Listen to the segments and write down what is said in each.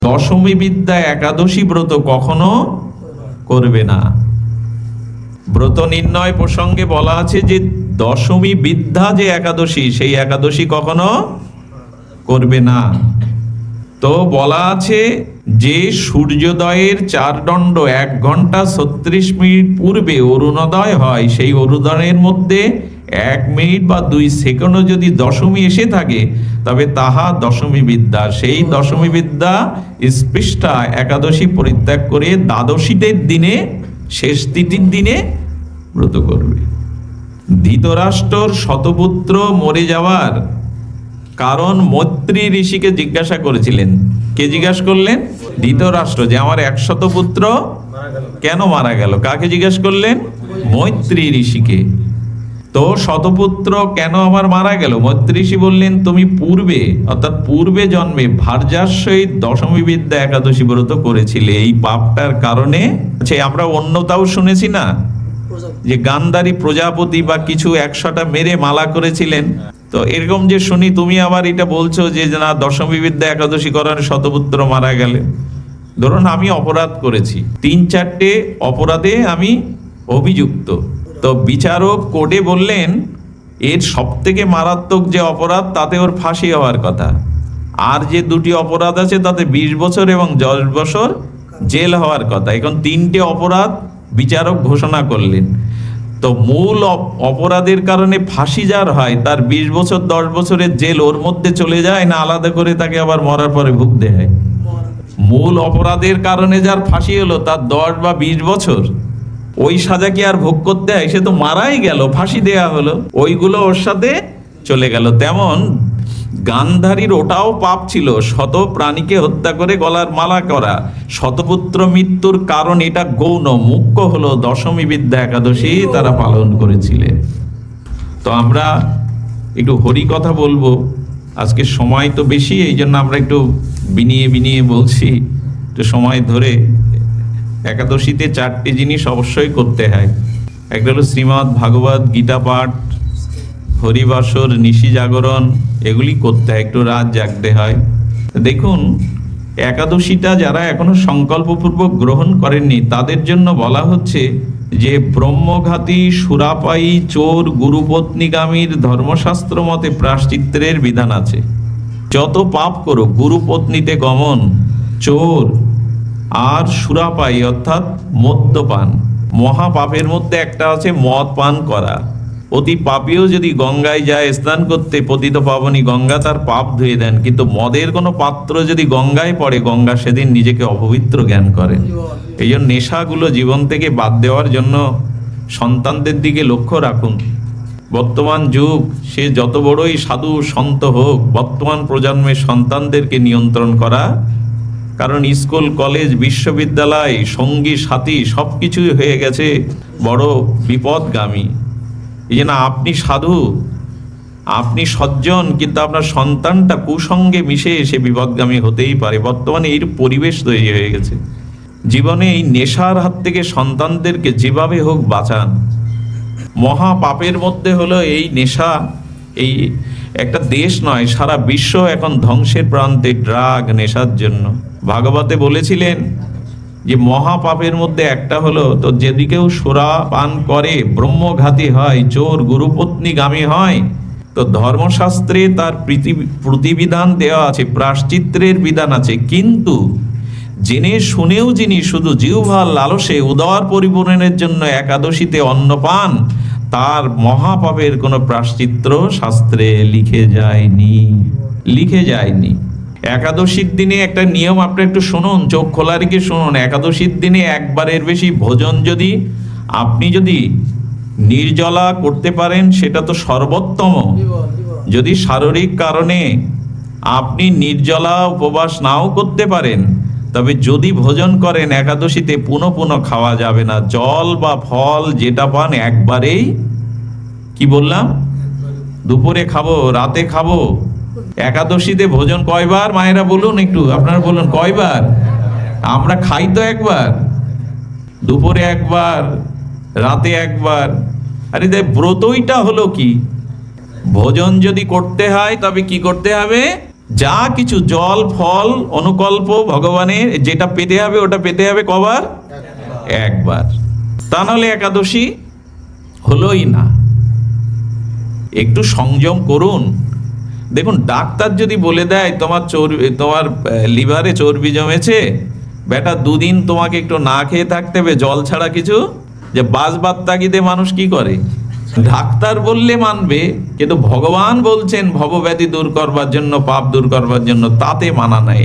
দশমী বিদ্যা একাদশী ব্রত কখনো করবে না। ব্রত নির্ণয় প্রসঙ্গে বলা আছে যে দশমী বিদ্যা যে একাদশী, সেই একাদশী কখনো করবে না। তো বলা আছে যে সূর্যোদয়ের 4 দণ্ড 1 ঘন্টা 36 মিনিট পূর্বে অরুণোদয় হয়, সেই অরুণোদয়ের মধ্যে 1 মিনিট বা 2 সেকেন্ডও যদি দশমী এসে থাকে, তবে তাহা দশমী বিদ্যা। সেই দশমী বিদ্যা স্পৃষ্টা একাদশী পরিত্যাগ করে দ্বাদশীদের দিনে, শেষ তিথির দিনে ব্রত করবে। ধৃতরাষ্ট্রর শতপুত্র মরে যাওয়ার কারণ মৈত্রী ঋষিকে জিজ্ঞাসা করেছিলেন। কে জিজ্ঞাসা করলেন? ধৃতরাষ্ট্র, যে আমার 100 পুত্র কেন মারা গেল। কাকে জিজ্ঞাসা করলেন? মৈত্রী ঋষিকে। তো শতপুত্র কেন আমার মারা গেল? মৈত্রী ঋষি বললেন, তুমি পূর্বে, অর্থাৎ পূর্বে জন্মে ভার্যার সহিত দশমী বিদ্যা একাদশী ব্রত করেছিলে, এই পাপটার কারণে। আচ্ছা, আমরা অন্যতাও শুনেছি না, যে গান্ধারী প্রজাপতি বা কিছু 100টা মেরে মালা করেছিলেন। তো এরকম যে শুনি, তুমি আবার এটা বলছো যে না, দশমী বিদ্যা একাদশী করার শতপুত্র মারা গেলে। ধরুন আমি অপরাধ করেছি, 3-4টে অপরাধে আমি অভিযুক্ত। তো বিচারক কোর্টে বললেন এর সবথেকে মারাত্মক যে অপরাধ, তাতে ওর ফাঁসি হওয়ার কথা। আর যে 2টি অপরাধ আছে তাতে 20 বছর এবং 10 বছর জেল হওয়ার কথা। এখন 3টে অপরাধ বিচারক ঘোষণা করলেন। তো মূল অপরাধের কারণে ফাঁসি যার হয়, তার 20 বছর 10 বছরের জেল ওর মধ্যে চলে যায়, না আলাদা করে তাকে আবার মরার পরে ভুগতে হয়? মূল অপরাধের কারণে যার ফাঁসি হলো, তার 10 বা 20 বছর ওই সাজা কি আর ভোগ করতে হয়? সে তো মারাই গেল, ফাঁসি দেয়া হলো, ওইগুলো ওর সাথে চলে গেল। তেমন গান্ধারীর ওটাও পাপ ছিল, শত প্রাণীকে হত্যা করে গলার মালা করা। শতপুত্র মৃত্যুর কারণ এটা গৌণ, মুখ্য হলো দশমী বিদ্যা একাদশী তারা পালন করেছিলেন। তো আমরা একটু হরি কথা বলবো, আজকে সময় তো বেশি, এই জন্য আমরা একটু বিনিয়ে বিনিয়ে বলছি, একটু সময় ধরে। একাদশীতে 4টে জিনিস অবশ্যই করতে হয়। একটা হলো শ্রীমদ্ ভাগবত গীতা পাঠ, হরিবাসর, নিশি জাগরণ, এগুলি করতে হয়, একটু রাত জাগতে হয়। দেখুন, একাদশীটা যারা এখনো সংকল্পপূর্বক গ্রহণ করেননি, তাদের জন্য বলা হচ্ছে যে ব্রহ্মঘাতী, সুরাপায়ী, চোর, গুরুপত্নীগামীর ধর্মশাস্ত্র মতে প্রায়শ্চিত্তের বিধান আছে। যত পাপ করো, গুরুপত্নীতে গমন, চোর আর সুরাপায়ী অর্থাৎ মদ্যপান, মহাপাপের মধ্যে একটা আছে মদ পান করা। অতি পাপীও যদি গঙ্গায় যায় স্নান করতে, পতিত পাবনী গঙ্গা তার পাপ ধুয়ে দেন, কিন্তু মদের কোনো পাত্র যদি গঙ্গায় পড়ে, গঙ্গা সেদিন নিজেকে অপবিত্র জ্ঞান করেন। এই জন্য নেশাগুলো জীবন থেকে বাদ দেওয়ার জন্য সন্তানদের দিকে লক্ষ্য রাখুন। বর্তমান যুগ, সে যত বড়ই সাধু সন্ত হোক, বর্তমান প্রজন্মের সন্তানদেরকে নিয়ন্ত্রণ করা, কারণ স্কুল, কলেজ, বিশ্ববিদ্যালয়, সঙ্গী সাথী সব কিছুই হয়ে গেছে বড় বিপদগামী। এই জন্য আপনি সাধু, আপনি সজ্জন, কিন্তু আপনার সন্তানটা কুসঙ্গে মিশে এসে বিপদগামী হতেই পারে। বর্তমানে এই পরিবেশ তৈরি হয়ে গেছে। জীবনে এই নেশার হাত থেকে সন্তানদেরকে যেভাবে হোক বাঁচান। মহা পাপের মধ্যে হলো এই নেশা। এই একটা দেশ নয়, সারা বিশ্ব এখন ধ্বংসের প্রান্তে ড্রাগ, নেশার জন্য। ভাগবতে বলেছিলেন যে মহাপাপের মধ্যে একটা হলো, তো যদি কেউ সুরা পান করে ব্রহ্মঘাতী হয়, চোর, গুরুপত্নীগামী হয়, তো ধর্মশাস্ত্রে তার প্রতিবিধান দেওয়া আছে, প্রায়শ্চিত্তের বিধান আছে। কিন্তু জেনে শুনেও যিনি শুধু জিহ্বার লালসে উদার পরিপূরণের জন্য একাদশীতে অন্ন পান, তার মহাপাপের কোনো প্রায়শ্চিত্ত শাস্ত্রে লিখে যায়নি। একাদশীর দিনে একটা নিয়ম আপনি একটু শুনুন, চোখ খোলা রেখে শুনুন। একাদশীর দিনে একবারের বেশি ভোজন আপনি যদি নির্জলা করতে পারেন, সেটা তো সর্বোত্তম। যদি শারীরিক কারণে আপনি নির্জলা উপবাস নাও করতে পারেন, তবে যদি ভোজন করেন একাদশীতে, পুনঃ খাওয়া যাবে না। জল বা ফল যেটা পান একবারেই, কি বললাম, দুপুরে খাবো, রাতে খাবো। একাদশীতে ভোজন কয়বার মায়েরা বলুন একটু, আপনারা বলুন কয়বার? আমরা খাই তো একবার, দুপুরে একবার, রাতে একবার। আরে ব্রতইটা হলো কি, ভোজন যদি করতে হয় তবে কি করতে হবে? যা কিছু জল ফল অনুকল্প ভগবানের যেটা পেতে হবে ওটা পেতে হবে কবার? একবার। তা নাহলে একাদশী হলোই না। একটু সংযম করুন। দেখুন, ডাক্তার যদি বলে দেয় তোমার লিভারে চর্বি জমেছে, বেটা 2 দিন তোমাকে একটু না খেয়ে থাকতে হবে, জল ছাড়া কিছু, যে বাঁচবার তাগিদে মানুষ কি করে? ডাক্তার বললে মানবে, কিন্তু ভগবান বলছেন ভবব্যাধি দূর করবার জন্য, পাপ দূর করবার জন্য, তাতে মানা নাই।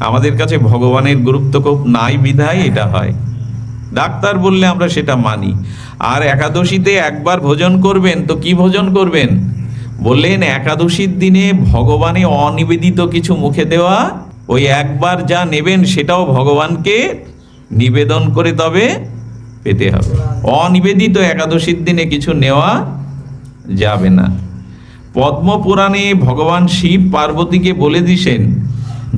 আমাদের কাছে ভগবানের গুরুত্ব খুব নাই বিধায় এটা হয়। ডাক্তার বললে আমরা সেটা মানি। আর একাদশীতে একবার ভোজন করবেন, তো কি ভোজন করবেন বললেন? একাদশীর দিনে ভগবানে অনিবেদিত কিছু মুখে দেওয়া, ওই একবার যা নেবেন সেটাও ভগবানকে নিবেদন করে তবে পেতে হবে। অনিবেদিত একাদশীর দিনে কিছু নেওয়া যাবে না। পদ্মপুরাণে ভগবান শিব পার্বতীকে বলে দিছেন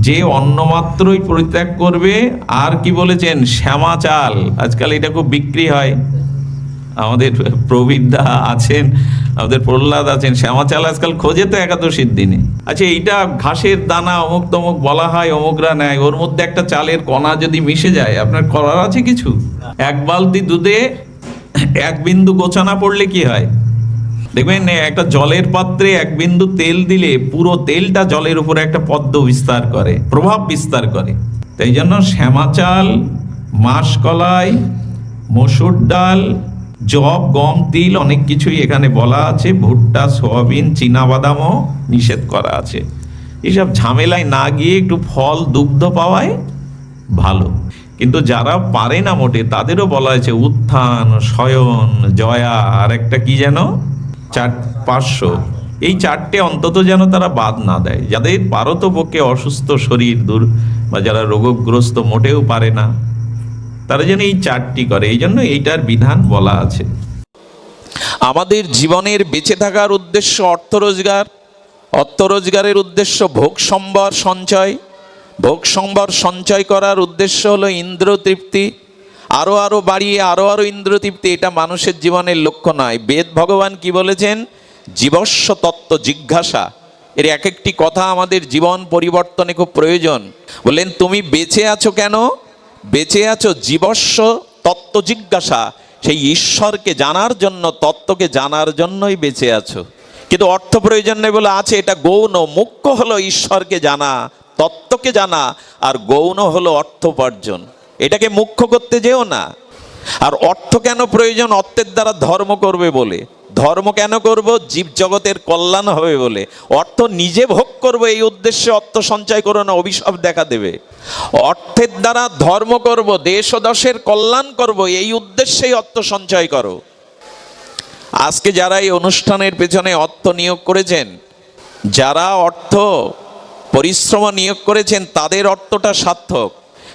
যে অন্নমাত্রই পরিত্যাগ করবে। আর কি বলেছেন? শ্যামা চাল। আজকাল এটা খুব বিক্রি হয়, আমাদের প্রবীরদা আছেন, আমাদের প্রহ্লাদ আছেন, শ্যামা চাল আজকাল খোঁজে তো একাদশীর দিনে। আচ্ছা, এইটা ঘাসের দানা অমুক তমুক বলা হয়, অমুকরা নেয়, ওর মধ্যে একটা চালের কণা যদি মিশে যায়, আপনার করার আছে কিছু? 1 বালতি দুধে 1 বিন্দু গোছানা পড়লে কি হয় দেখবেন, একটা জলের পাত্রে 1 বিন্দু তেল দিলে পুরো তেলটা জলের উপরে একটা পদ্ম বিস্তার করে, প্রভাব বিস্তার করে। তাই জন্য শ্যামা চাল, মাসকলাই, মসুর ডাল, জব, গম, তিল, অনেক কিছুই এখানে বলা আছে। ভুট্টা, সোয়াবিন, চীনাবাদামও নিষেধ করা আছে। এইসব ঝামেলায় না গিয়ে একটু ফল, দুগ্ধ পাওয়ায় ভালো। কিন্তু যারা পারে না মোটে, তাদেরও বলা হয়েছে উত্থান, শয়ন, জয়া, আর একটা কি যেন 500, এই 4টে অন্তত যেন তারা বাদ না দেয়। যাদের পারতপক্ষে অসুস্থ শরীর দূর, বা যারা রোগগ্রস্ত মোটেও পারে না, তারা যেন এই 4টি করে। এই জন্য এইটার বিধান বলা আছে। আমাদের জীবনের বেঁচে থাকার উদ্দেশ্য অর্থ রোজগার, অর্থ রোজগারের উদ্দেশ্য ভোগ সম্ভার সঞ্চয়, ভোগ সম্ভার সঞ্চয় করার উদ্দেশ্য হলো ইন্দ্র তৃপ্তি, আরো বাড়িয়ে আরো ইন্দ্র তৃপ্তি। এটা মানুষের জীবনের লক্ষ্য নয়। বেদ ভগবান কি বলেছেন? জীবস্ব তত্ত্ব জিজ্ঞাসা। এর এক একটি কথা আমাদের জীবন পরিবর্তনে খুব প্রয়োজন। বললেন, তুমি বেঁচে আছো কেন? বেঁচে আছো জীবস্ব তত্ত্ব জিজ্ঞাসা, সেই ঈশ্বরকে জানার জন্য, তত্ত্বকে জানার জন্যই বেঁচে আছো। কিন্তু অর্থ প্রয়োজন নেই বলে আছে, এটা গৌণ। মুখ্য হলো ঈশ্বরকে জানা, তত্ত্বকে জানা, আর গৌণ হলো অর্থ উপার্জন। এটাকে মুখ্য করতে যেও না। আর অর্থ কেন প্রয়োজন? অর্থের দ্বারা ধর্ম করবে বলে। ধর্ম কেন করব? জীব জগতের কল্যাণ হবে বলে। অর্থ নিজে ভোগ করব এই উদ্দেশ্যে অর্থ সঞ্চয় করো না, অভিশাপ দেখা দেবে। অর্থের দ্বারা ধর্ম করব, দেশ ও দশের কল্যাণ করব, এই উদ্দেশ্যেই অর্থ সঞ্চয় করো। আজকে যারা এই অনুষ্ঠানের পেছনে অর্থ নিয়োগ করেছেন, যারা অর্থ পরিশ্রম নিয়োগ করেছেন, তাদের অর্থটা সার্থক।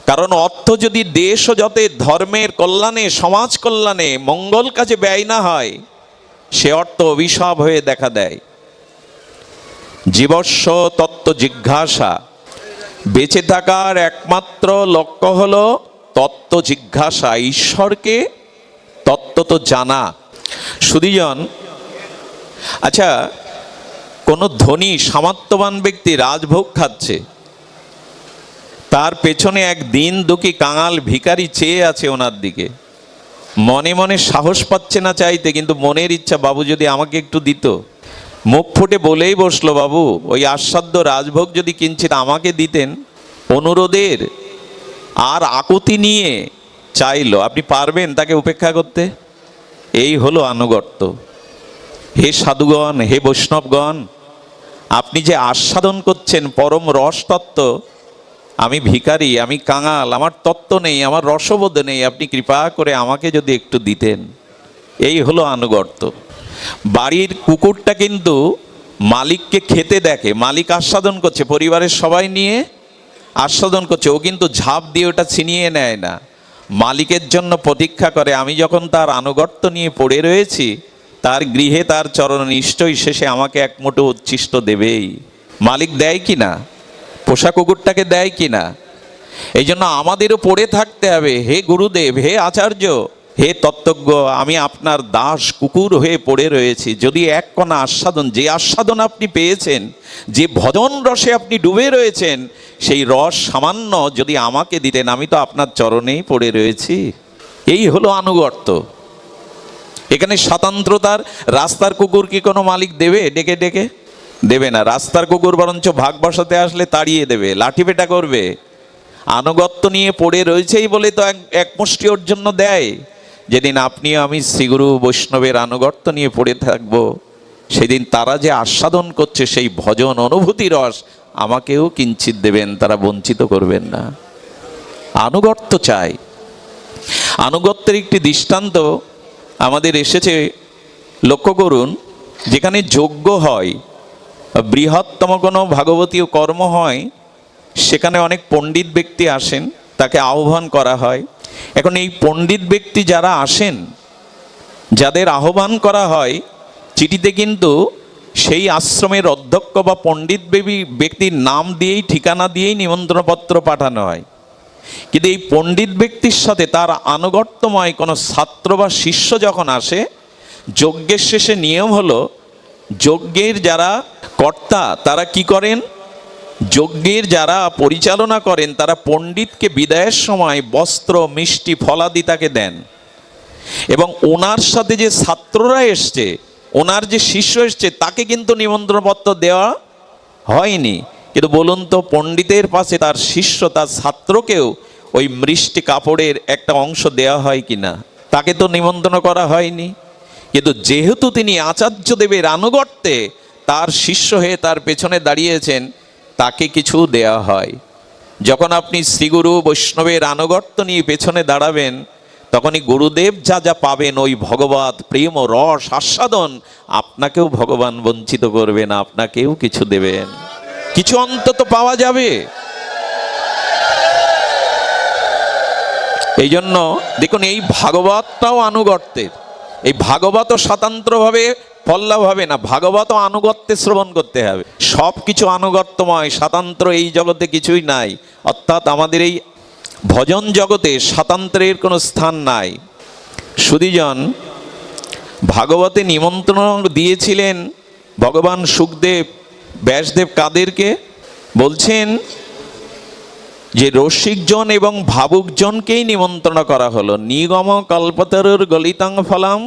কারণ অর্থ যদি দেশ ও যতে ধর্মের কল্যাণে, সমাজ কল্যাণে, মঙ্গল কাজে ব্যয় না হয়, সে অর্থ অভিশাপ হয়ে দেখা দেয়। জীবস্ব তত্ত্ব জিজ্ঞাসা। বেঁচে থাকার একমাত্র লক্ষ্য হলো তত্ত্ব জিজ্ঞাসা, ঈশ্বরকে তত্ত্ব তো জানা। সুধীজন, আচ্ছা, কোনো ধনী সামর্থ্যবান ব্যক্তি রাজভোগ খাচ্ছে, তার পেছনে এক দিন দুঃখী কাঙাল ভিখারি চেয়ে আছে ওনার দিকে। মনে মনে সাহস পাচ্ছে না চাইতে, কিন্তু মনের ইচ্ছা, বাবু যদি আমাকে একটু দিত। মুখ ফুটে বলেই বসলো, বাবু ওই আস্বাদ্য রাজভোগ যদি কিঞ্চিত আমাকে দিতেন। অনুরোধের আর আকুতি নিয়ে চাইলো। আপনি পারবেন তাকে উপেক্ষা করতে? এই হলো আনুগত্য। হে সাধুগণ, হে বৈষ্ণবগণ, আপনি যে আস্বাদন করছেন পরম রস তত্ত্ব, আমি ভিখারি, আমি কাঙাল, আমার তত্ত্ব নেই, আমার রসবোধ নেই, আপনি কৃপা করে আমাকে যদি একটু দিতেন। এই হলো আনুগত্য। বাড়ির কুকুরটা কিন্তু মালিককে খেতে দেখে, মালিক আস্বাদন করছে, পরিবারের সবাই নিয়ে আস্বাদন করছে, ও কিন্তু ঝাঁপ দিয়ে ওটা ছিনিয়ে নেয় না, মালিকের জন্য প্রতীক্ষা করে। আমি যখন তার আনুগত্য নিয়ে পড়ে রয়েছি, তার গৃহে তার চরণ নিশ্চয়ই শেষে আমাকে এক মুঠো উচ্ছিষ্ট দেবেই। মালিক দেয় কি না? পোষা কুকুরটাকে দেয় কি না? এই জন্য আমাদেরও পড়ে থাকতে হবে, হে গুরুদেব, হে আচার্য, হে তত্ত্বজ্ঞ, আমি আপনার দাস কুকুর হয়ে পড়ে রয়েছি, যদি এক কণা আস্বাদন, যে আস্বাদন আপনি পেয়েছেন, যে ভজন রসে আপনি ডুবে রয়েছেন, সেই রস সামান্য যদি আমাকে দিতেন, আমি তো আপনার চরণেই পড়ে রয়েছি। এই হলো আনুগত্য। এখানে স্বতন্ত্রতার, রাস্তার কুকুর কি কোনো মালিক দেবে ডেকে ডেকে? দেবে না। রাস্তার কুকুর বরঞ্চ ভাগ বসাতে আসলে তাড়িয়ে দেবে, লাঠি পেটা করবে। আনুগত্য নিয়ে পড়ে রয়েছেই বলে তো এক মুষ্টি ওর জন্য দেয়। যেদিন আপনি আমি শ্রীগুরু বৈষ্ণবের আনুগত্য নিয়ে পড়ে থাকবো, সেদিন তারা যে আস্বাদন করছে সেই ভজন অনুভূতি রস, আমাকেও কিঞ্চিত দেবেন, তারা বঞ্চিত করবেন না। আনুগত্য চাই। আনুগত্যের একটি দৃষ্টান্ত আমাদের এসেছে, লক্ষ্য করুন। যেখানে যজ্ঞ হয়, বৃহত্তম কোনো ভাগবতীয় কর্ম হয়, সেখানে অনেক পণ্ডিত ব্যক্তি আসেন, তাকে আহ্বান করা হয়। এখন এই পণ্ডিত ব্যক্তি যারা আসেন, যাদের আহ্বান করা হয়, চিঠিতে কিন্তু সেই আশ্রমের অধ্যক্ষ বা পণ্ডিত ব্যক্তির নাম দিয়েই, ঠিকানা দিয়েই নিমন্ত্রণপত্র পাঠানো হয়। কিন্তু এই পণ্ডিত ব্যক্তির সাথে তার আনুগত্যময় কোনো ছাত্র বা শিষ্য যখন আসে, যজ্ঞের শেষে নিয়ম হলো, যজ্ঞের যারা কর্তা তারা কি করেন, যজ্ঞের যারা পরিচালনা করেন, তারা পণ্ডিতকে বিদায়ের সময় বস্ত্র, মিষ্টি, ফলাদি তাকে দেন। এবং ওনার সাথে যে ছাত্ররা এসছে, ওনার যে শিষ্য এসছে, তাকে কিন্তু নিমন্ত্রণপত্র দেওয়া হয়নি। কিন্তু বলুন তো, পণ্ডিতের পাশে তার শিষ্য, তার ছাত্রকেও ওই মিষ্টি কাপড়ের একটা অংশ দেওয়া হয় কিনা? তাকে তো নিমন্ত্রণ করা হয়নি। কিন্তু যেহেতু তিনি আচার্যদেবের আনুগত্যে তার শিষ্য হয়ে তার পেছনে দাঁড়িয়েছেন, তাকে কিছু দেয়া হয়। যখন আপনি শ্রীগুরু বৈষ্ণবের আনুগত্য নিয়ে পেছনে দাঁড়াবেন, তখনই গুরুদেব যা যা পাবেন, ওই ভগবত প্রেম ও রস আস্বাদন, আপনাকেও ভগবান বঞ্চিত করবেন, আপনাকেও কিছু দেবেন, কিছু অন্তত পাওয়া যাবে। এই জন্য দেখুন, এই ভাগবতটাও আনুগত্যের। এই ভাগবতও স্বতন্ত্রভাবে ফল্লাভ হবে না, ভাগবত আনুগত্যে শ্রবণ করতে হবে। সব কিছু আনুগত্যময়, স্বাতন্ত্র এই জগতে কিছুই নাই। অর্থাৎ আমাদের এই ভজন জগতে স্বাতন্ত্র্যের কোনো স্থান নাই। সুধীজন, ভাগবতে নিমন্ত্রণ দিয়েছিলেন ভগবান সুখদেব, ব্যাসদেব কাদেরকে? বলছেন যে রসিকজন এবং ভাবুকজনকেই নিমন্ত্রণ করা হলো। নিগম কল্পতরুর গলিতাং ফলাম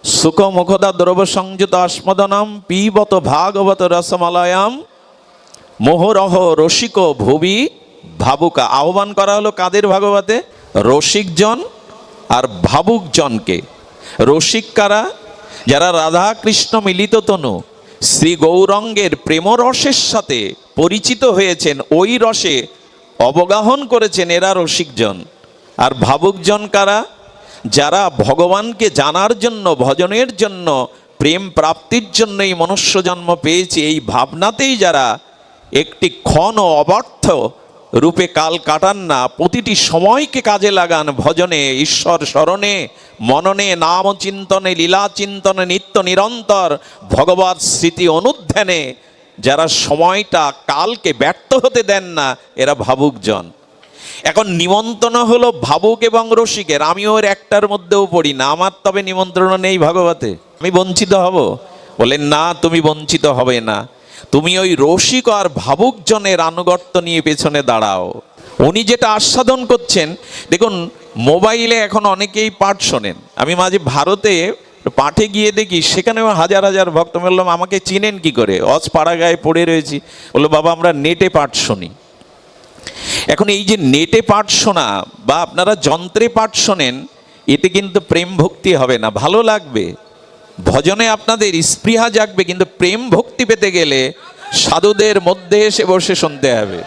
সুখ মুখদা দ্রব্য সংযুত আস্মদনাম পিবত ভাগবত রসমালয়াম মোহরহ রসিক ভুবি ভাবুকা। আহ্বান করা হলো কাদের ভাগবতে? রসিকজন আর ভাবুকজনকে। রসিক কারা? যারা রাধা কৃষ্ণ মিলিত তনু শ্রী গৌরঙ্গের প্রেমরসের সাথে পরিচিত হয়েছেন, ওই রসে অবগাহন করেছেন, এরা রসিকজন। আর ভাবুকজন কারা? যারা ভগবানকে জানার জন্য, ভজনের জন্য, প্রেম প্রাপ্তির জন্য এই মনুষ্য জন্ম পেয়েছে, এই ভাবনাতেই যারা একটি ক্ষণ অবর্থ রূপে কাল কাটান না, প্রতিটি সময়কে কাজে লাগান ভজনে, ঈশ্বর স্মরণে, মননে, নাম চিন্তনে, লীলা চিন্তনে, নিত্য নিরন্তর ভগবৎ স্মৃতি অনুধ্যানে, যারা সময়টা কালকে ব্যর্থ হতে দেন না, এরা ভাবুকজন। এখন নিমন্ত্রণ হলো ভাবুক এবং রসিকের। আমি ওর একটার মধ্যেও পড়ি না, আমার তবে নিমন্ত্রণ নেই ভাগবতে, আমি বঞ্চিত হব? বলেন না, তুমি বঞ্চিত হবে না। তুমি ওই রসিক আর ভাবুকজনের আনুগত্য নিয়ে পেছনে দাঁড়াও। উনি যেটা আস্বাদন করছেন, দেখুন মোবাইলে এখন অনেকেই পাঠ শোনেন। আমি মাঝে ভারতে পাঠে গিয়ে দেখি, সেখানেও হাজার হাজার ভক্ত। বললাম, আমাকে চিনেন কি করে? অজ পাড়া গায়ে পড়ে রয়েছি। বললো, বাবা আমরা নেটে পাঠ শুনি। এখন এই যে নেটে পাঠ শোনা বা আপনারা যন্ত্রে পাঠ শোনেন, এতে কিন্তু প্রেম ভক্তি হবে না। ভালো লাগবে, ভজনে আপনাদের স্পৃহা জাগবে, কিন্তু প্রেম ভক্তি পেতে গেলে সাধুদের মধ্যে এসে বসে শুনতে হবে।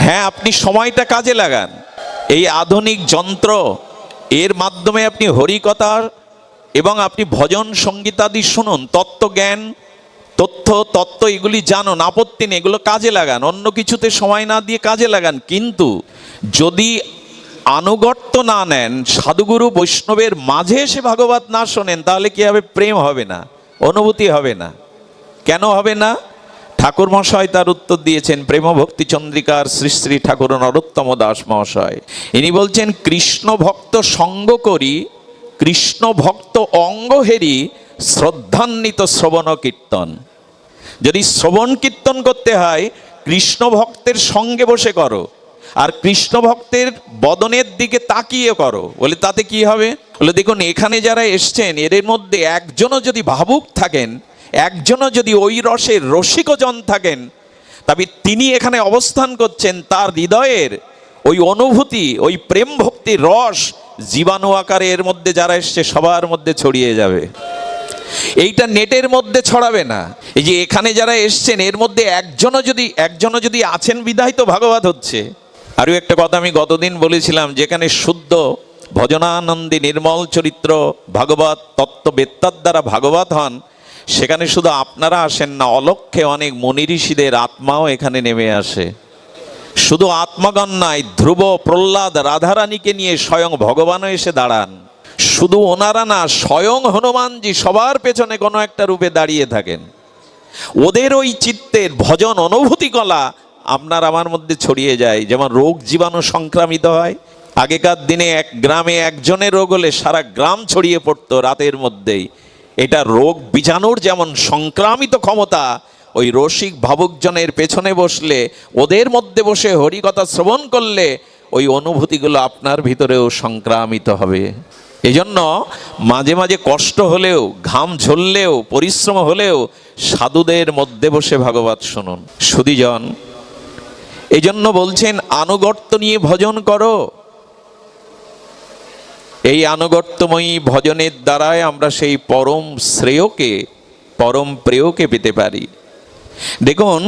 হ্যাঁ, আপনি সময়টা কাজে লাগান। এই আধুনিক যন্ত্র, এর মাধ্যমে আপনি হরিকথার এবং আপনি ভজন সঙ্গীতাদি শুনুন, তত্ত্বজ্ঞান, তত্ত্ব এগুলি জানুন, আপত্তি নেই, এগুলো কাজে লাগান। অন্য কিছুতে সময় না দিয়ে কাজে লাগান। কিন্তু যদি আনুগত্য না নেন, সাধুগুরু বৈষ্ণবের মাঝে এসে ভাগবত না শোনেন, তাহলে কি হবে? প্রেম হবে না, অনুভূতি হবে না। কেন হবে না? ঠাকুর মশাই তার উত্তর দিয়েছেন, প্রেম ভক্তি চন্দ্রিকার শ্রী শ্রী ঠাকুর নরোত্তম দাস মহাশয়। ইনি বলছেন, কৃষ্ণ ভক্ত সঙ্গ করি, কৃষ্ণ ভক্ত অঙ্গ হেরি, শ্রদ্ধান্বিত শ্রবণ কীর্তন। যদি শ্রবণ কীর্তন করতে হয়, কৃষ্ণ ভক্তের সঙ্গে বসে করো, আর কৃষ্ণ ভক্তের বদনের দিকে তাকিয়ে করো। বলে তাতে কি হবে? বলে দেখুন, এখানে যারা এসছেন এদের মধ্যে একজনও যদি ভাবুক থাকেন, একজনও যদি ওই রসের রসিকজন থাকেন, তবে তিনি এখানে অবস্থান করছেন, তার হৃদয়ের ওই অনুভূতি, ওই প্রেম ভক্তির রস জীবাণু আকারে এর মধ্যে যারা এসছে সবার মধ্যে ছড়িয়ে যাবে। এইটা নেটের মধ্যে ছড়াবে না। এই যে এখানে যারা এসছেন এর মধ্যে একজনও যদি আছেন বিধায় তো ভাগবত হচ্ছে। আরও একটা কথা আমি গতদিন বলেছিলাম, যেখানে শুদ্ধ ভজনানন্দী নির্মল চরিত্র ভাগবত তত্ত্ববেত্তার দ্বারা ভাগবত হন, সেখানে শুধু আপনারা আসেন না, অলক্ষ্যে অনেক মুনি ঋষিদের আত্মাও এখানে নেমে আসে। শুধু আত্মাগণ নয়, ধ্রুব, প্রহ্লাদ, রাধারানীকে নিয়ে স্বয়ং ভগবানও এসে দাঁড়ান। শুধু ওনারা না, স্বয়ং হনুমানজি সবার পেছনে কোনো একটা রূপে দাঁড়িয়ে থাকেন। ওদের ওই চিত্তের ভজন অনুভূতি কলা আপনার আমার মধ্যে ছড়িয়ে যায়। যেমন রোগ জীবাণু সংক্রামিত হয়, আগেকার দিনে এক গ্রামে একজনের রোগ হলে সারা গ্রাম ছড়িয়ে পড়তো রাতের মধ্যেই। এটা রোগ বীজাণুর যেমন সংক্রামিত ক্ষমতা, ওই রসিক ভাবুকজনের পেছনে বসলে, ওদের মধ্যে বসে হরিকথা শ্রবণ করলে ওই অনুভূতিগুলো আপনার ভিতরেও সংক্রামিত হবে। এজন্য মাঝে মাঝে কষ্ট হলেও, ঘাম ঝরলেও, পরিশ্রম হলেও সাধুদের মধ্যে বসে ভাগবত শুনুন। সুধীজন, এই জন্য বলছেন আনুগত্য নিয়ে ভজন করো। এই আনুগত্যময়ী ভজনের দ্বারাই আমরা সেই পরম শ্রেয়কে, পরম প্রেয়কে পেতে পারি। দেখুন,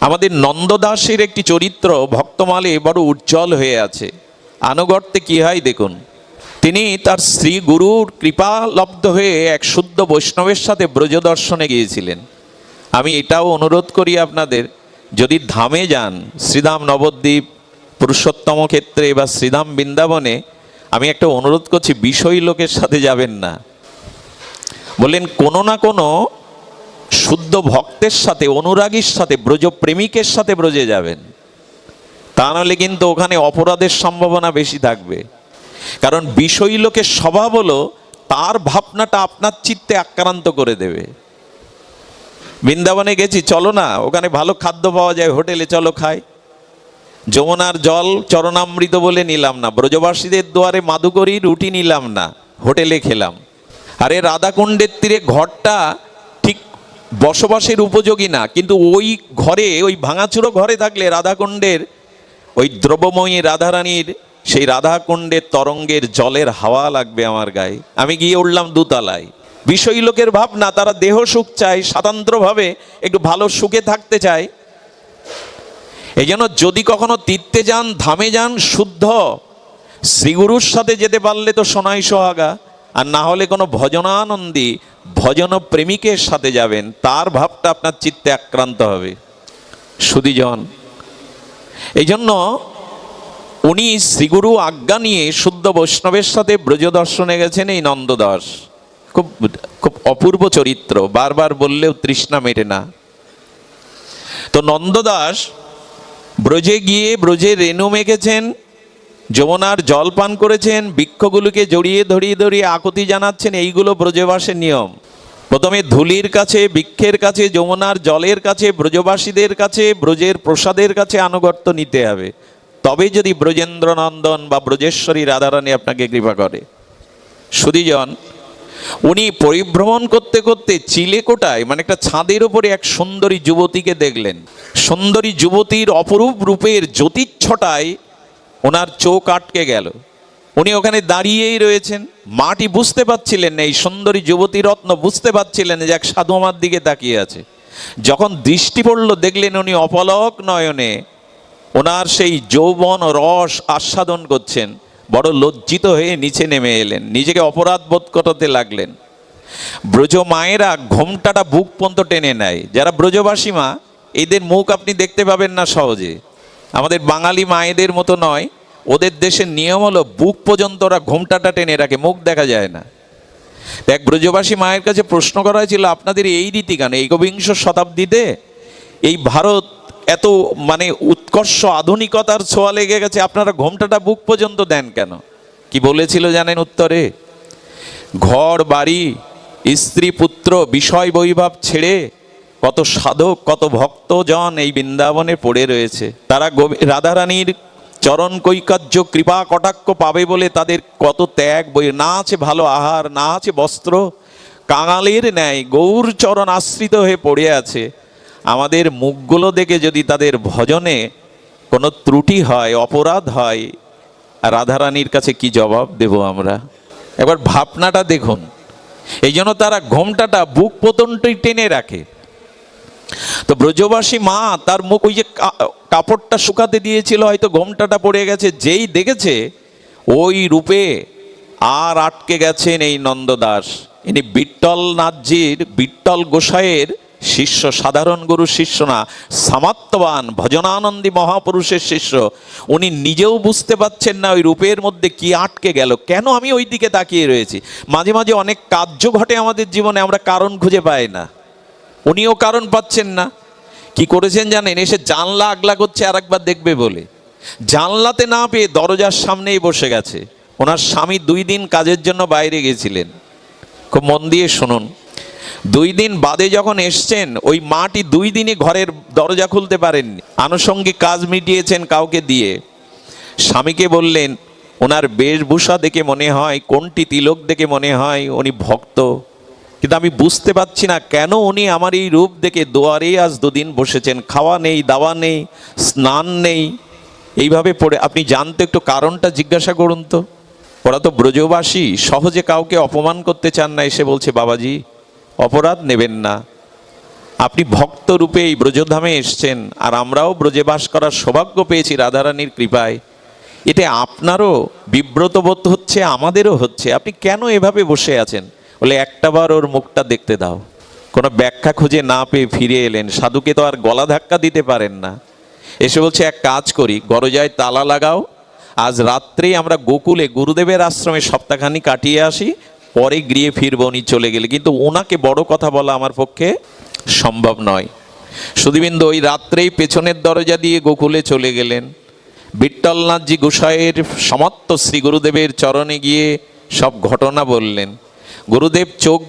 আমাদের নন্দদাসের একটি চরিত্র ভক্তমালে বড় উজ্জ্বল হয়ে আছে। আনুগত্যে কি হয় দেখুন, তিনি তার শ্রী গুরুর কৃপালব্ধ হয়ে এক শুদ্ধ বৈষ্ণবের সাথে ব্রজ দর্শনে গিয়েছিলেন। আমি এটাও অনুরোধ করি আপনাদের, যদি ধামে যান, শ্রীধাম নবদ্বীপ, পুরুষোত্তম ক্ষেত্রে বা শ্রীধাম বৃন্দাবনে, আমি একটা অনুরোধ করছি, বিষয়ী লোকের সাথে যাবেন না। বললেন কোনো না কোনো শুদ্ধ ভক্তের সাথে, অনুরাগীর সাথে, ব্রজ প্রেমিকের সাথে ব্রজে যাবেন। তা নাহলে কিন্তু ওখানে অপরাধের সম্ভাবনা বেশি থাকবে। কারণ বিষয়ী লোকের স্বভাব হলো তার ভাবনাটা আপনার চিত্তে আক্রান্ত করে দেবে। বৃন্দাবনে গেছি, চলো না, ওখানে ভালো খাদ্য পাওয়া যায়, হোটেলে চলো খাই। যমুনার জল চরণামৃত বলে নিলাম না, ব্রজবাসীদের দুয়ারে মাদুকরি রুটি নিলাম না, হোটেলে খেলাম। আরে রাধাকুণ্ডের তীরে ঘরটা ঠিক বসবাসের উপযোগী না, কিন্তু ওই ঘরে, ওই ভাঙাচুরো ঘরে থাকলে রাধাকুণ্ডের ওই দ্রব্যময়ী রাধারানীর সেই রাধাকুণ্ডের তরঙ্গের জলের হাওয়া লাগবে আমার গায়ে। আমি গিয়ে উঠলাম দোতলায়। বিষয়ী লোকের ভাবনা, তারা দেহ সুখ চায়, স্বতন্ত্রভাবে একটু ভালো সুখে থাকতে চায়। এই জন্য যদি কখনো তীর্থে যান, ধামে যান, শুদ্ধ শ্রীগুরুর সাথে যেতে পারলে তো সোনাই সোহাগা, আর না হলে কোনো ভজনানন্দী, ভজন প্রেমিকের সাথে যাবেন, তার ভাবটা আপনার চিত্তে আক্রান্ত হবে। সুধীজন, এই জন্য উনি শ্রীগুরু আজ্ঞা নিয়ে শুদ্ধ বৈষ্ণবের সাথে ব্রজ দর্শনে গেছেন এই নন্দদাস। খুব খুব অপূর্ব চরিত্র, বারবার বললেও তৃষ্ণা মেটে না। তো নন্দদাস ব্রজে গিয়ে ব্রজে রেণু মেখেছেন, যমুনার জল পান করেছেন, বৃক্ষগুলোকে জড়িয়ে ধরিয়ে আকুতি জানাচ্ছেন। এইগুলো ব্রজবাসের নিয়ম। প্রথমে ধুলির কাছে, বৃক্ষের কাছে, যমুনার জলের কাছে, ব্রজবাসীদের কাছে, ব্রজের প্রসাদের কাছে আনুগত্য নিতে হবে, তবে যদি ব্রজেন্দ্র নন্দন বা ব্রজেশ্বরী রাধারানী আপনাকে কৃপা করে। সুধীজন, উনি পরিভ্রমণ করতে করতে চিলেকোটায়, মানে একটা ছাদের উপরে এক সুন্দরী যুবতীকে দেখলেন। সুন্দরী যুবতীর অপরূপ রূপের জ্যোতিচ্ছটায় ওনার চোখ আটকে গেল। উনি ওখানে দাঁড়িয়েই রয়েছেন, মাটি বুঝতে পারছিলেন না, এই সুন্দরী যুবতী রত্ন বুঝতে পারছিলেন যে এক সাধু আমার দিকে তাকিয়ে আছে। যখন দৃষ্টি পড়ল, দেখলেন উনি অপলক নয়নে ওনার সেই যৌবন রস আস্বাদন করছেন। বড় লজ্জিত হয়ে নিচে নেমে এলেন, নিজেকে অপরাধ বোধ করতে লাগলেন। ব্রজ মায়েরা ঘোমটাটা বুক পর্যন্ত টেনে নেয়। যারা ব্রজবাসী মা, এদের মুখ আপনি দেখতে পাবেন না সহজে। আমাদের বাঙালি মায়েদের মতো নয়, ওদের দেশের নিয়ম হলো বুক পর্যন্ত ওরা ঘোমটাটা টেনে রাখে, মুখ দেখা যায় না। এক ব্রজবাসী মায়ের কাছে প্রশ্ন করা হয়েছিল, আপনাদের এই রীতি কেন? একবিংশ শতাব্দীতে এই ভারত এত মানে উৎকর্ষ আধুনিকতার ছোঁয়া লেগে গেছে, আপনারা ঘোমটাটা বুক পর্যন্ত দেন কেন? কি বলেছিল জানেন উত্তরে? ঘর বাড়ি স্ত্রী পুত্র বিষয় বৈভব ছেড়ে কত সাধক কত ভক্তজন এই বৃন্দাবনে পড়ে রয়েছে। তারা রাধারানীর চরণ কৈকার্য কৃপা কটাক্ষ পাবে বলে তাদের কত ত্যাগ বই, না আছে ভালো আহার, না আছে বস্ত্র, কাঙালের ন্যায় গৌর চরণ আশ্রিত হয়ে পড়ে আছে। আমাদের মুখগুলো দেখে যদি তাদের ভজনে কোনো ত্রুটি হয়, অপরাধ হয়, রাধারানীর কাছে কি জবাব দেব আমরা? এবার ভাবনাটা দেখুন। এই জন্য তারা ঘোমটাটা বুক পতনটাই টেনে রাখে। তো ব্রজবাসী মা তার মুখ, ওই যে কাপড়টা শুকাতে দিয়েছিল, হয়তো ঘোমটাটা পড়ে গেছে, যেই দেখেছে ওই রূপে আর আটকে গেছেন এই নন্দদাস। ইনি বিট্টল নাথজির, বিট্টল গোসাইয়ের শিষ্য, সাধারণ গুরুর শিষ্য না, সামাত্তবান ভজনানন্দী মহাপুরুষের শিষ্য। উনি নিজেও বুঝতে পারছেন না ওই রূপের মধ্যে কি আটকে গেল, কেন আমি ওই দিকে তাকিয়ে রয়েছি। মাঝে মাঝে অনেক কার্য ঘটে আমাদের জীবনে, আমরা কারণ খুঁজে পাই না, উনিও কারণ পাচ্ছেন না। কি করেছেন জানেন? এসে জানলা আগলা করছে আর একবার দেখবে বলে, জানলাতে না পেয়ে দরজার সামনেই বসে গেছে। ওনার স্বামী 2 দিন কাজের জন্য বাইরে গেছিলেন। খুব মন দিয়ে শুনুন, 2 দিন বাদে যখন এসছেন, ওই মাটি 2 দিনে ঘরের দরজা খুলতে পারেননি, আনুষঙ্গিক কাজ মিটিয়েছেন কাউকে দিয়ে। স্বামীকে বললেন, ওনার বেশভূষা দেখে মনে হয়, কোনটি তিলক দেখে মনে হয় উনি ভক্ত, কিন্তু আমি বুঝতে পারছি না কেন উনি আমার এই রূপ দেখে দুয়ারেই আজ 2 দিন বসেছেন, খাওয়া নেই, দাওয়া নেই, স্নান নেই, এইভাবে পড়ে। আপনি জানতে একটু কারণটা জিজ্ঞাসা করুন তো। ওরা তো ব্রজবাসী, সহজে কাউকে অপমান করতে চান না। এসে বলছে, বাবাজি অপরাধ নেবেন না, আপনি ভক্ত রূপে এই ব্রজধামে এসছেন, আর আমরাও ব্রজে বাস করার সৌভাগ্য পেয়েছি রাধারানীর কৃপায়। এটা আপনারও বিব্রত বোধ হচ্ছে, আমাদেরও হচ্ছে, আপনি কেন এভাবে বসে আছেন? বলে, একটাবার ওর মুখটা দেখতে দাও। কোনো ব্যাখ্যা খুঁজে না পেয়ে ফিরে এলেন। সাধুকে তো আর গলা ধাক্কা দিতে পারেন না। এসে বলছে, এক কাজ করি, গরজায় তালা লাগাও, আজ রাত্রেই আমরা গোকুলে গুরুদেবের আশ্রমে সপ্তাহখানি কাটিয়ে আসি, পরে গৃহে ফিরবো। উনি চলে গেলে, কিন্তু ওনাকে বড় কথা বলা আমার পক্ষে সম্ভব নয়। সুধীবৃন্দ, ওই রাত্রেই পেছনের দরজা দিয়ে গোকুলে চলে গেলেন। বিট্টলনাথজি গোসাইয়ের সমস্ত শ্রী গুরুদেবের চরণে গিয়ে সব ঘটনা বললেন। গুরুদেব চোখ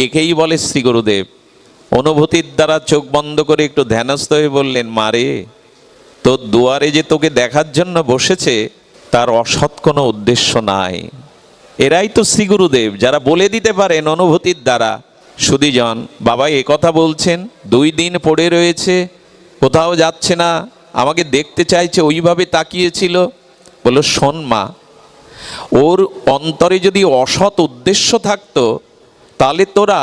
একেই বলে শ্রী গুরুদেব, অনুভূতির দ্বারা চোখ বন্ধ করে একটু ধ্যানস্থ হয়ে বললেন, মারে তোর দুয়ারে যে তোকে দেখার জন্য বসেছে তার অসৎ কোনো উদ্দেশ্য নাই। এরাই তো শ্রী গুরুদেব, যারা বলে দিতে পারেন অনুভূতির দ্বারা। সুধীজন, বাবা এ কথা বলছেন, 2 দিন পড়ে রয়েছে, কোথাও যাচ্ছে না, আমাকে দেখতে চাইছে, ওইভাবে তাকিয়েছিল। বলল, শোন মা, ওর অন্তরে যদি অসৎ উদ্দেশ্য থাকতো তাহলে তোরা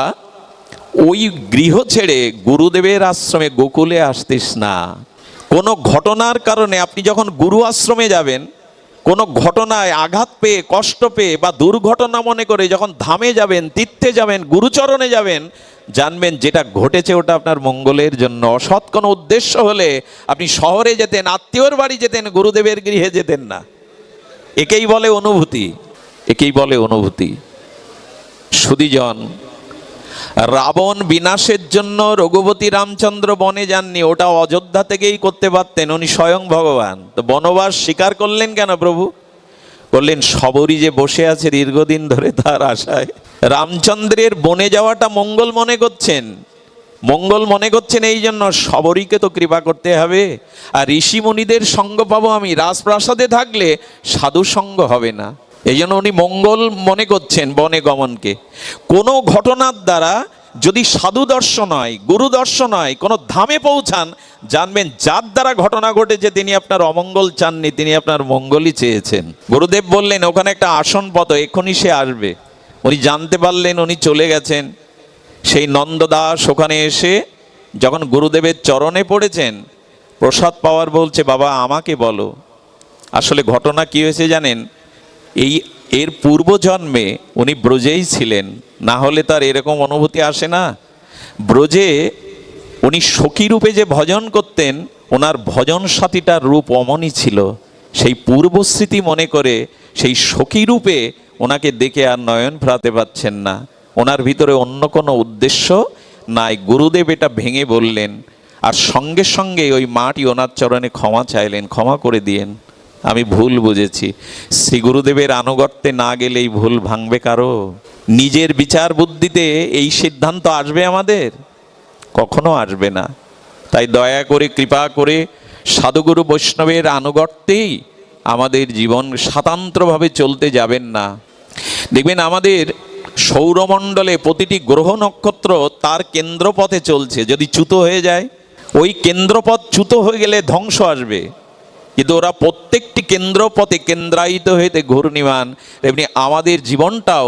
ওই গৃহ ছেড়ে গুরুদেবের আশ্রমে গোকুলে আসতিস না। কোনো ঘটনার কারণে আপনি যখন গুরু আশ্রমে যাবেন, কোনো ঘটনায় আঘাত পেয়ে, কষ্ট পেয়ে বা দুর্ঘটনা মনে করে যখন ধামে যাবেন, তীর্থে যাবেন, গুরুচরণে যাবেন, জানবেন যেটা ঘটেছে ওটা আপনার মঙ্গলের জন্য। অসৎ কোনো উদ্দেশ্য হলে আপনি শহরে যেতেন, আত্মীয়র বাড়ি যেতেন, গুরুদেবের গৃহে যেতেন না। একেই বলে অনুভূতি, একেই বলে অনুভূতি। সুধীজন, রাবণ বিনাশের জন্য রঘুপতি রামচন্দ্র বনে যাননি, ওটা অযোধ্যা থেকেই করতে পারতেন, উনি স্বয়ং ভগবান। তো বনবাস স্বীকার করলেন কেন প্রভু? বললেন, সবরই যে বসে আছে দীর্ঘদিন ধরে তার আশায়। রামচন্দ্রের বনে যাওয়াটা মঙ্গল মনে করছেন, মঙ্গল মনে করছেন, এই জন্য সবরীকে তো কৃপা করতে হবে। আর ঋষি মুনিদের সঙ্গ পাবো আমি, রাজপ্রাসাদে থাকলে সাধু সঙ্গ হবে না। এই জন্য উনি মঙ্গল মনে করছেন বনে গমনকে। কোনো ঘটনার দ্বারা যদি সাধু দর্শন হয়, গুরু দর্শন হয়, কোনো ধামে পৌঁছান, জানবেন যার দ্বারা ঘটনা ঘটেছে তিনি আপনার অমঙ্গল চাননি, তিনি আপনার মঙ্গলই চেয়েছেন। গুরুদেব বললেন, ওখানে একটা আসন পদ, এক্ষুনি সে আসবে। উনি জানতে পারলেন, উনি চলে গেছেন। সেই নন্দদাস ওখানে এসে যখন গুরুদেবের চরণে পড়েছেন, প্রসাদ পাওয়ার বলছে, বাবা আমাকে বলো আসলে ঘটনা কি হয়েছে জানেন? এর পূর্বজন্মে উনি ব্রজেই ছিলেন, না হলে তার এরকম অনুভূতি আসে না। ব্রজে উনি সখী রূপে যে ভজন করতেন, ওনার ভজন সাথীটার রূপ অমনই ছিল। সেই পূর্বস্মৃতি মনে করে সেই সখী রূপে ওনাকে দেখে আর নয়ন ফেরাতে পারছেন না। ওনার ভিতরে অন্য কোনো উদ্দেশ্য নাই। গুরুদেব এটা ভেঙে বললেন, আর সঙ্গে সঙ্গে ওই মাটি ওনার চরণে ক্ষমা চাইলেন, ক্ষমা করে দিয়েন, আমি ভুল বুঝেছি। শ্রী গুরুদেবের আনুগত্যে না গেলে এই ভুল ভাঙবে কারো? নিজের বিচার বুদ্ধিতে এই সিদ্ধান্ত আসবে আমাদের? কখনো আসবে না। তাই দয়া করে, কৃপা করে সাধুগুরু বৈষ্ণবের আনুগত্যেই আমাদের জীবন স্বতন্ত্রভাবে চলতে যাবেন না। দেখবেন আমাদের সৌরমণ্ডলে প্রতিটি গ্রহ নক্ষত্র তার কেন্দ্রপথে চলছে। যদি চ্যুত হয়ে যায়, ওই কেন্দ্রপথ চ্যুত হয়ে গেলে ধ্বংস আসবে, কিন্তু ওরা প্রত্যেকটি কেন্দ্রপথে কেন্দ্রায়িত হইতে ঘূর্ণিমান। এমনি আমাদের জীবনটাও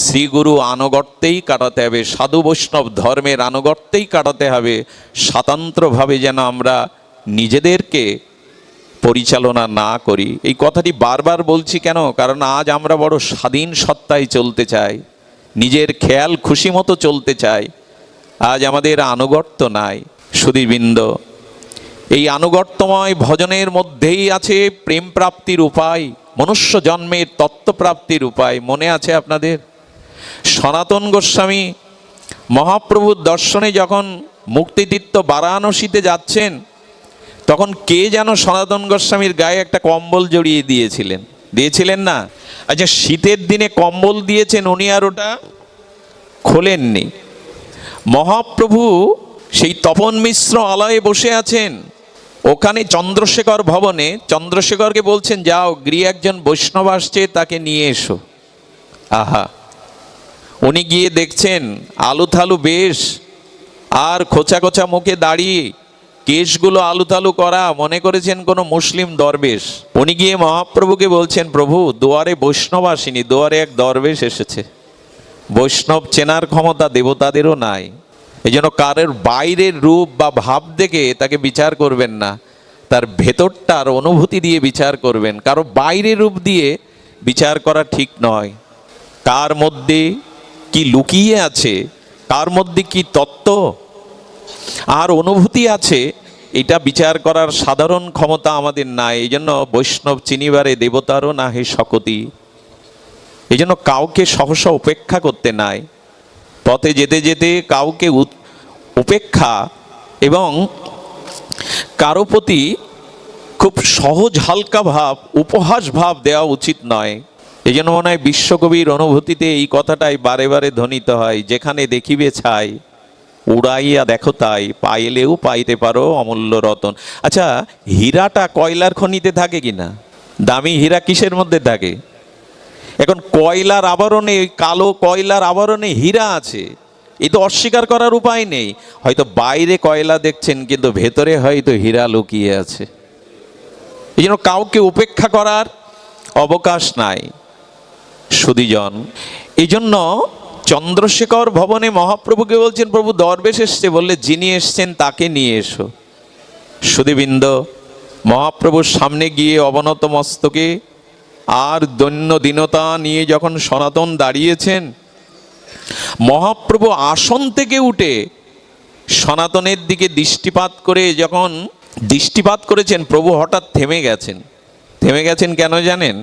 শ্রীগুরু আনুগত্যেই কাটাতে হবে, সাধু বৈষ্ণব ধর্মের আনুগত্যেই কাটাতে হবে। স্বতন্ত্রভাবে যেন আমরা নিজেদেরকে পরিচালনা না করি। এই কথাটি বারবার বলছি কেন? কারণ আজ আমরা বড় স্বাধীন সত্তায় চলতে চাই, নিজের খেয়াল খুশি মতো চলতে চাই। আজ আমাদের আনুগত্য নাই। সুধীবৃন্দ, এই আনুগত্যময় ভজনের মধ্যেই আছে প্রেম প্রাপ্তির উপায়, মনুষ্য জন্মের তত্ত্বপ্রাপ্তির উপায়। মনে আছে আপনাদের? সনাতন গোস্বামী মহাপ্রভুর দর্শনে যখন মুক্তিতীর্থ বারাণসীতে যাচ্ছেন, তখন কে যেন সনাতন গোস্বামীর গায়ে একটা কম্বল জড়িয়ে দিয়েছিলেন না? আচ্ছা, শীতের দিনে কম্বল দিয়েছেন, উনি আর ওটা খোলেননি। মহাপ্রভু সেই তপন মিশ্র আলয়ে বসে আছেন, ওখানে চন্দ্রশেখর ভবনে। চন্দ্রশেখরকে বলছেন, যাও গৃহে একজন বৈষ্ণব আসছে, তাকে নিয়ে এসো। আহা, উনি গিয়ে দেখছেন আলুথালু বেশ, আর খোঁচা খোঁচা মুখে দাঁড়িয়ে, কেশগুলো আলুথালু করা, মনে করেছেন কোনো মুসলিম দরবেশ। উনি গিয়ে মহাপ্রভুকে বলছেন, প্রভু দুয়ারে বৈষ্ণব আসেনি, দুয়ারে এক দরবেশ এসেছে। বৈষ্ণব চেনার ক্ষমতা দেবতাদেরও নাই। এই জন্য কারোর বাইরের রূপ বা ভাব দেখে তাকে বিচার করবেন না, তার ভেতরটার অনুভূতি দিয়ে বিচার করবেন। কারো বাইরের রূপ দিয়ে বিচার করা ঠিক নয়। কার মধ্যে কি লুকিয়ে আছে, কার মধ্যে কি তত্ত্ব আর অনুভূতি আছে, এটা বিচার করার সাধারণ ক্ষমতা আমাদের নাই। এই জন্য বৈষ্ণব চিনিবারে দেবতারও না হে শকতি। এই জন্য কাউকে সহসা উপেক্ষা করতে নাই। পথে যেতে যেতে কাউকে উপেক্ষা এবং কারো প্রতি খুব সহজ হালকা ভাব, উপহাস ভাব দেওয়া উচিত নয়। এই জন্য মনে হয় বিশ্বকবির অনুভূতিতে এই কথাটাই বারে বারে ধ্বনিত হয়, যেখানে দেখিবে ছাই উড়াইয়া দেখো তাই, পাইলেও পাইতে পারো অমূল্য রতন। আচ্ছা, হীরাটা কয়লার খনিতে থাকে কিনা? দামি হীরা কিসের মধ্যে থাকে? এখন কয়লার আবরণে, কালো কয়লার আবরণে হীরা আছে, এ তো অস্বীকার করার উপায় নেই। হয়তো বাইরে কয়লা দেখছেন, কিন্তু ভেতরে হয়তো হীরা লুকিয়ে আছে। এই জন্য কাউকে উপেক্ষা করার অবকাশ নাই সুধীজন। এই জন্য চন্দ্রশেখর ভবনে মহাপ্রভুকে বলছেন, প্রভু দরবেশ এসছে। বললে, যিনি এসছেন তাকে নিয়ে এসো। সুধীবৃন্দ, মহাপ্রভুর সামনে গিয়ে অবনত মস্তকে আর দৈন্য দীনতা নিয়ে যখন সনাতন দাঁড়িয়েছেন, মহাপ্রভু আসন থেকে উঠে সনাতনের দিকে দৃষ্টিপাত করে যখন দৃষ্টিপাত করেছেন, প্রভু হঠাৎ থেমে গেছেন। থেমে গেছেন কেন জানেন?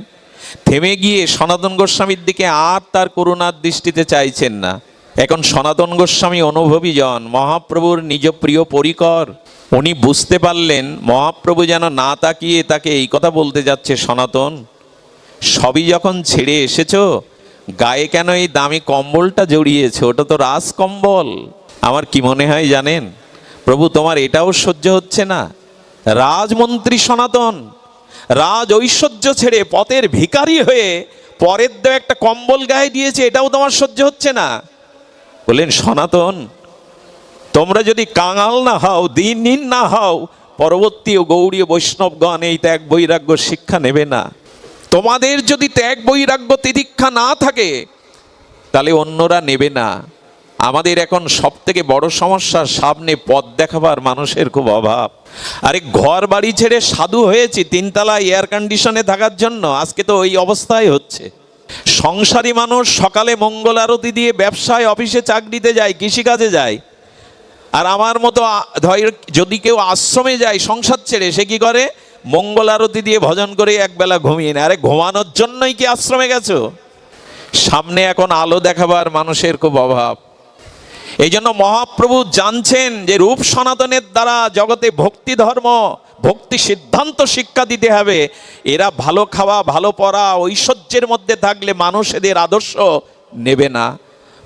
থেমে গিয়ে সনাতন গোস্বামীর দিকে আর তার করুণার দৃষ্টিতে চাইছেন না। এখন সনাতন গোস্বামী অনুভবী জন, মহাপ্রভুর নিজ প্রিয় পরিকর। উনি বুঝতে পারলেন মহাপ্রভু যেন না তাকিয়ে তাকে এই কথা বলতে যাচ্ছে, সনাতন সবই যখন ছেড়ে এসেছো, গায়ে কেন এই দামি কম্বলটা জড়িয়েছো? ওটা তো রাজকম্বল। আমার কি মনে হয় জানেন, প্রভু তোমার এটাও সহ্য হচ্ছে না? রাজমন্ত্রী সনাতন রাজ ঐশ্বর্য ছেড়ে পথের ভিখারি হয়ে পরের দেওয়া একটা কম্বল গায়ে দিয়েছে, এটাও তোমার সহ্য হচ্ছে না? বললেন, সনাতন তোমরা যদি কাঙাল না হও, দিনহীন না হও, পরবর্তী ও গৌড়ীয় বৈষ্ণবগণ এই ত্যাগ বৈরাগ্য শিক্ষা নেবে না। তোমাদের যদি ত্যাগ বৈরাগ্য তিতিক্ষা না থাকে, তাহলে অন্যরা নেবে না। আমাদের এখন সব থেকে বড় সমস্যা, সামনে পথ দেখাবার মানুষের খুব অভাব। আরে ঘর বাড়ি ছেড়ে সাধু হয়েছি তিনতলা এয়ার কন্ডিশনে থাকার জন্য, আজকে তো ওই অবস্থায় হচ্ছে। সংসারী মানুষ সকালে মঙ্গল আরতি দিয়ে ব্যবসায়, অফিসে, চাকরিতে যায়, কৃষিকাজে যায়। আর আমার মতো যদি কেউ আশ্রমে যায় সংসার ছেড়ে, সে কি করে? মঙ্গল আরতি দিয়ে ভজন করে একবেলা ঘুমিয়ে নেয়। আরে ঘুমানোর জন্যই কি আশ্রমে গেছো? সামনে এখন আলো দেখাবার মানুষের খুব অভাব। এই জন্য মহাপ্রভু জানছেন যে রূপ সনাতনের দ্বারা জগতে ভক্তি ধর্ম, ভক্তি সিদ্ধান্ত শিক্ষা দিতে হবে। এরা ভালো খাওয়া, ভালো পড়া, ঐশ্বর্যের মধ্যে থাকলে মানুষ এদের আদর্শ নেবে না।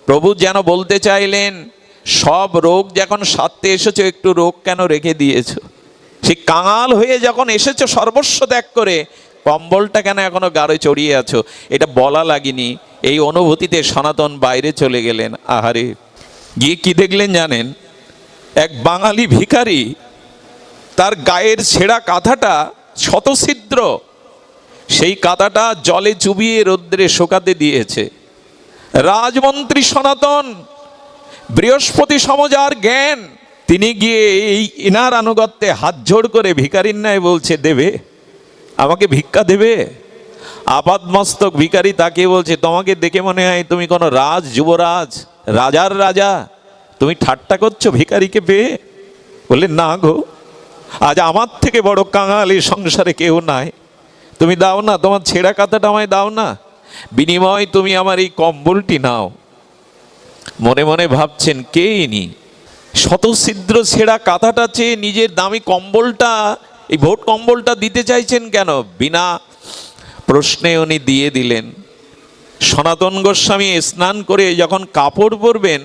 প্রভু যেন বলতে চাইলেন, সব রোগ যখন সারতে এসেছো, একটু রোগ কেন রেখে দিয়েছো? সে কাঙাল হয়ে যখন এসেছো সর্বস্ব ত্যাগ করে, কম্বলটা কেন এখনো গাড়ে চড়িয়ে আছো? এটা বলা লাগেনি। এই অনুভূতিতে সনাতন বাইরে চলে গেলেন। আহারে, গিয়ে কি দেখলেন জানেন? এক বাঙালি ভিখারি, তার গায়ের ছেঁড়া কাঁথাটা শতছিদ্র, সেই কাঁথাটা জলে চুবিয়ে রৌদ্রে শোকাতে দিয়েছে। রাজমন্ত্রী সনাতন, বৃহস্পতি সমজার জ্ঞান, তিনি গিয়ে এই ইনার আনুগত্যে হাত জোড় করে ভিখারির ন্যায় বলছে, দেবে আমাকে ভিক্ষা দেবে? আপাদমস্তক ভিখারি তাকে বলছে, তোমাকে দেখে মনে হয় তুমি কোনো রাজ, যুবরাজ, রাজার রাজা, তুমি ঠাট্টা করছো ভিখারিকে পেয়ে? বললে, না গো, আজ আমার থেকে বড় কাঙাল এই সংসারে কেউ নাই। তুমি দাও না, তোমার ছেঁড়া কাঁথাটা আমায় দাও না, বিনিময় তুমি আমার এই কম্বলটি নাও। মনে মনে ভাবছেন, কে ইনি? শতছিদ্র ছেঁড়া কাঁথাটা চেয়ে নিজের দামি কম্বলটা, এই ভোট কম্বলটা দিতে চাইছেন কেন? বিনা প্রশ্নে উনি দিয়ে দিলেন। সনাতন গোস্বামী স্নান করে যখন কাপড় পরবেন,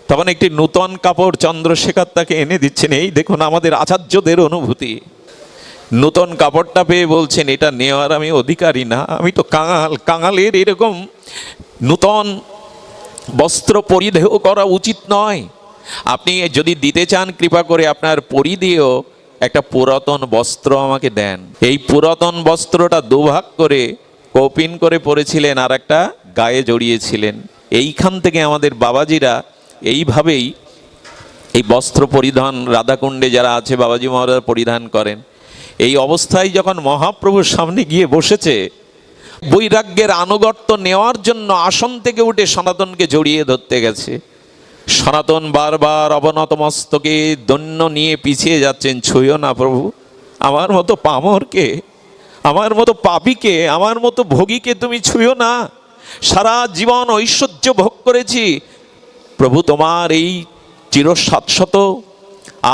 তখন একটি নূতন কাপড় চন্দ্রশেখর তাকে এনে দিচ্ছেন। এই দেখুন আমাদের আচার্যদের অনুভূতি। নূতন কাপড়টা পেয়ে বলছেন, এটা নেওয়ার আমি অধিকারী না, আমি তো কাঙাল। কাঙালের এরকম নূতন বস্ত্র পরিধেয় করা উচিত নয়। আপনি যদি দিতে চান, কৃপা করে আপনার পরিধেয় একটা পুরাতন বস্ত্র আমাকে দেন। এই পুরাতন বস্ত্রটা দুভাগ করে কৌপিন করে পরেছিলেন, আর একটা গায়ে জড়িয়েছিলেন। এইখান থেকে আমাদের বাবাজিরা এইভাবেই এই বস্ত্র পরিধান, রাধাকুণ্ডে যারা আছে বাবাজি মহারাজ পরিধান করেন। এই অবস্থায় যখন মহাপ্রভুর সামনে গিয়ে বসেছে, বৈরাগ্যের আনুগত্য নেওয়ার জন্য আসন থেকে উঠে সনাতনকে জড়িয়ে ধরতে গেছে। সনাতন বারবার অবনত মস্তকে দৈন্য নিয়ে পিছিয়ে যাচ্ছেন, ছুঁয়ো না প্রভু, আমার মতো পামরকে, আমার মতো পাপীকে, আমার মতো ভোগীকে তুমি ছুঁয়ো না। সারা জীবন ঐশ্বর্য ভোগ করেছি প্রভু, তোমার এই চিরশাশ্বত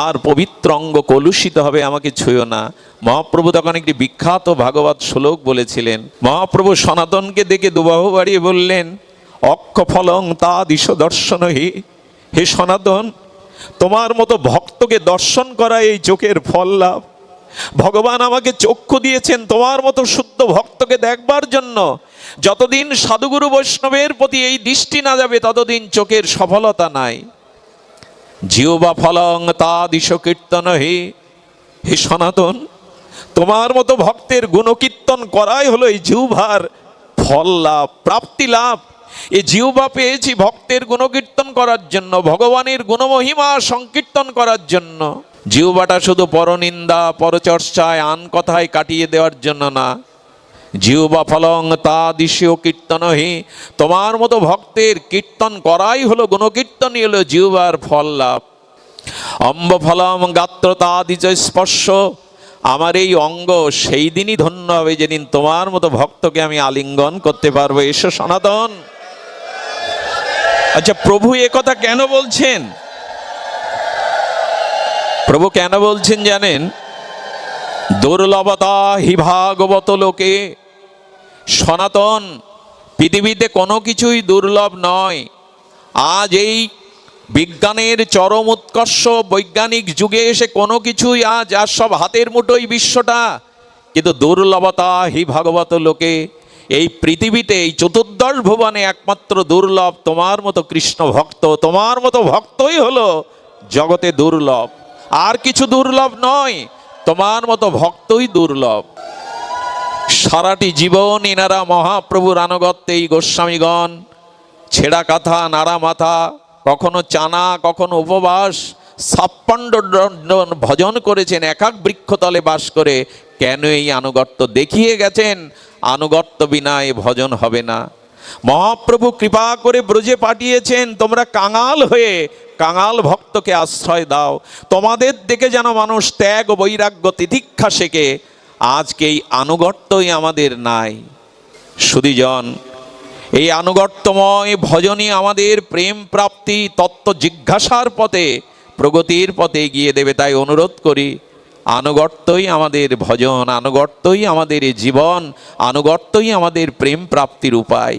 আর পবিত্র অঙ্গ কলুষিত হবে, আমাকে ছুঁয়ো না। মহাপ্রভু তখন একটি বিখ্যাত ভাগবত শ্লোক বলেছিলেন। মহাপ্রভু সনাতনকে দেখে দুবাহু বাড়িয়ে বললেন, অক্ষ ফলং তা দিশ দর্শনহি। হে সনাতন, তোমার মতো ভক্তকে দর্শন করা এই চোখের ফল লাভ। ভগবান আমাকে চক্ষু দিয়েছেন তোমার মতো শুদ্ধ ভক্তকে দেখবার জন্য। যতদিন সাধুগুরু বৈষ্ণবের প্রতি এই দৃষ্টি না যাবে, ততদিন চোখের সফলতা নাই। জিহ্বা ফলং তা দিশ কীর্তন হে। হে সনাতন, তোমার মতো ভক্তের গুণকীর্তন করাই হলো এই জিহ্বার ফল লাভ, প্রাপ্তি লাভ। এই জিহ্বা পেয়েছি ভক্তের গুণকীর্তন করার জন্য, ভগবানের গুণমহিমা সংকীর্তন করার জন্য। জিহ্বাটা শুধু পরনিন্দা, পরচর্চায়, আন কথায় কাটিয়ে দেওয়ার জন্য না। জিহ্বা ফলং তা দিশীয় কীর্তন হে। তোমার মতো ভক্তের কীর্তন করাই হলো, গুণকীর্তনই হলো জিহ্বার ফল লাভ। অম্ব ফলম গাত্র তা দিচ স্পর্শ। আমার এই অঙ্গ সেই দিনই ধন্য হবে যেদিন তোমার মতো ভক্তকে আমি আলিঙ্গন করতে পারবো। এসো সনাতন। আচ্ছা, প্রভু এ কথা কেন বলছেন? প্রভু কেন বলছেন জানেন? দুর্লভতা হি ভাগবত লোকে। সনাতন, পৃথিবীতে কোনো কিছুই দুর্লভ নয়। আজ এই বিজ্ঞানের চরম উৎকর্ষ, বৈজ্ঞানিক যুগে এসে কোনো কিছুই আজ আর সব হাতের মুঠোই বিশ্বটা, কিন্তু দুর্লভতা হি ভাগবত লোকে। এই পৃথিবীতে, এই চতুর্দশ ভুবনে একমাত্র দুর্লভ তোমার মতো কৃষ্ণ ভক্ত। তোমার মতো ভক্তই হলো জগতে দুর্লভ, আর কিছু দুর্লভ নয়। তোমার মতো ভক্তই দুর্লভ। সারাটি জীবন এনারা মহাপ্রভুর আনুগত্যে, এই গোস্বামীগণ ছেঁড়া কাঁথা, নাড়া মাথা, কখনো চানা, কখনো উপবাস, 56 ভজন করেছেন একাক বৃক্ষতলে বাস করে। কেন? এই আনুগত্য দেখিয়ে গেছেন, আনুগত্য বিনা এ ভজন হবে না। মহাপ্রভু কৃপা করে ব্রজে পাঠিয়েছেন, তোমরা কাঙাল হয়ে কাঙাল ভক্তকে আশ্রয় দাও। তোমাদের দেখে যেন মানুষ ত্যাগ, বৈরাগ্য, তিতিক্ষা শেখে। আজকে এই আনুগত্যই আমাদের নাই। সুধীজন, এই আনুগত্যময় ভজনই আমাদের প্রেম প্রাপ্তি তত্ত্ব জিজ্ঞাসার পথে প্রগতির পথে এগিয়ে দেবে। তাই অনুরোধ করি, আনুগত্যই আমাদের ভজন, আনুগত্যই আমাদের জীবন, আনুগত্যই আমাদের প্রেম প্রাপ্তির উপায়।